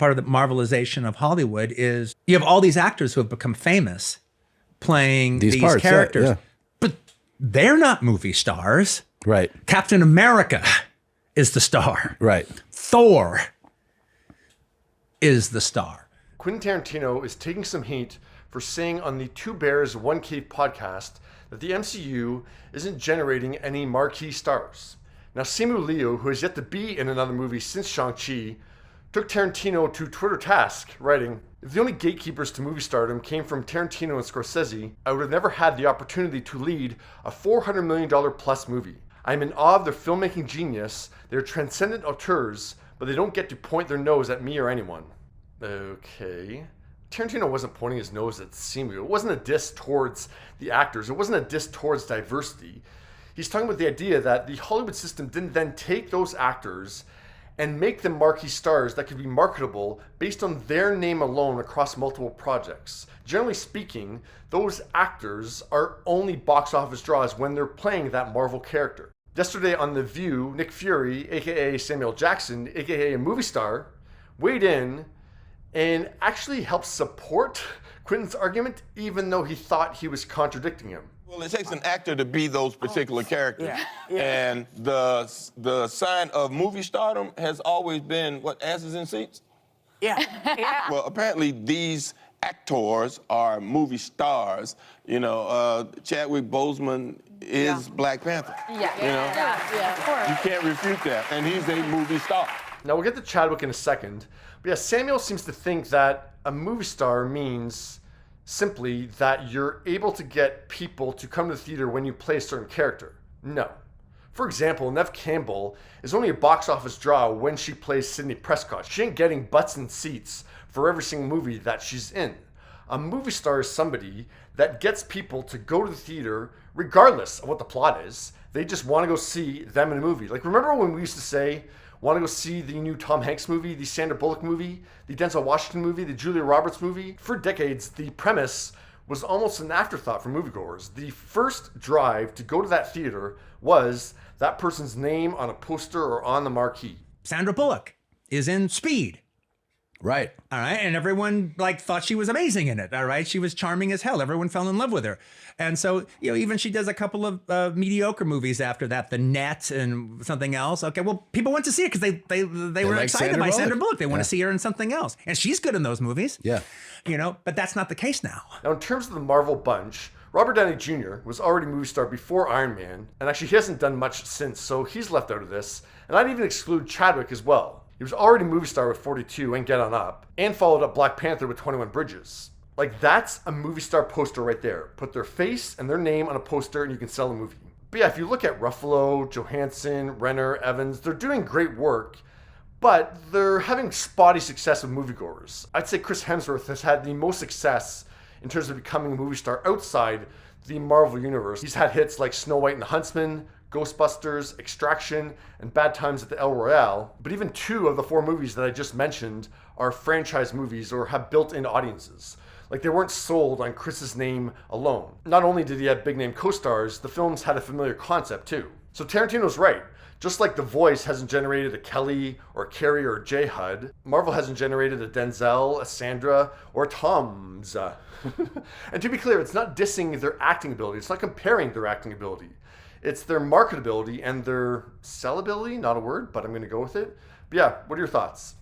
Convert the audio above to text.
part of the marvelization of Hollywood is you have all these actors who have become famous playing these parts, characters, yeah. but they're not movie stars. Right. Captain America is the star. Right. Thor is the star. Quentin Tarantino is taking some heat for saying on the Two Bears, One Cave podcast that the MCU isn't generating any marquee stars. Now, Simu Liu, who has yet to be in another movie since Shang-Chi, took Tarantino to Twitter task, writing, "If the only gatekeepers to movie stardom came from Tarantino and Scorsese, I would have never had the opportunity to lead a $400 million plus movie. I'm in awe of their filmmaking genius. They're transcendent auteurs, but they don't get to point their nose at me or anyone." Okay. Tarantino wasn't pointing his nose at Simu. It wasn't a diss towards the actors. It wasn't a diss towards diversity. He's talking about the idea that the Hollywood system didn't then take those actors and make them marquee stars that could be marketable based on their name alone across multiple projects. Generally speaking, those actors are only box office draws when they're playing that Marvel character. Yesterday on The View, Nick Fury, aka Samuel Jackson, aka a movie star, weighed in and actually helped support Quentin's argument, even though he thought he was contradicting him. Well, it takes an actor to be those particular characters. Yeah. And the sign of movie stardom has always been, what, asses in seats? Yeah. Well, apparently these actors are movie stars. You know, Chadwick Boseman is Black Panther. Yeah. You know? Of course. You can't refute that, and he's a movie star. Now, we'll get to Chadwick in a second, but yeah, Samuel seems to think that a movie star means simply that you're able to get people to come to the theater when you play a certain character. No. For example, Neve Campbell is only a box office draw when she plays Sidney Prescott. She ain't getting butts in seats for every single movie that she's in. A movie star is somebody that gets people to go to the theater regardless of what the plot is. They just want to go see them in a movie. Like, remember when we used to say, want to go see the new Tom Hanks movie, the Sandra Bullock movie, the Denzel Washington movie, the Julia Roberts movie? For decades, the premise was almost an afterthought for moviegoers. The first drive to go to that theater was that person's name on a poster or on the marquee. Sandra Bullock is in Speed. Right. All right. And everyone thought she was amazing in it. All right. She was charming as hell. Everyone fell in love with her. And so, even she does a couple of mediocre movies after that, The Net and something else. Okay. Well, people went to see it because they were like excited Sandra by Sandra Bullock. Bullock. They want to see her in something else. And she's good in those movies. Yeah. But that's not the case now. Now, in terms of the Marvel bunch, Robert Downey Jr. was already a movie star before Iron Man, and actually he hasn't done much since, so he's left out of this. And I'd even exclude Chadwick as well. He was already a movie star with 42 and Get On Up, and followed up Black Panther with 21 Bridges. Like, that's a movie star poster right there. Put their face and their name on a poster and you can sell a movie. But yeah, if you look at Ruffalo, Johansson, Renner, Evans, they're doing great work, but they're having spotty success with moviegoers. I'd say Chris Hemsworth has had the most success in terms of becoming a movie star outside the Marvel universe. He's had hits like Snow White and the Huntsman, Ghostbusters, Extraction, and Bad Times at the El Royale. But even 2 of the 4 movies that I just mentioned are franchise movies or have built-in audiences. Like, they weren't sold on Chris's name alone. Not only did he have big-name co-stars, the films had a familiar concept too. So Tarantino's right. Just like The Voice hasn't generated a Kelly or a Carrie or a J. Hud, Marvel hasn't generated a Denzel, a Sandra, or a Tom's. And to be clear, it's not dissing their acting ability. It's not comparing their acting ability. It's their marketability and their sellability, not a word, but I'm going to go with it. But yeah, what are your thoughts?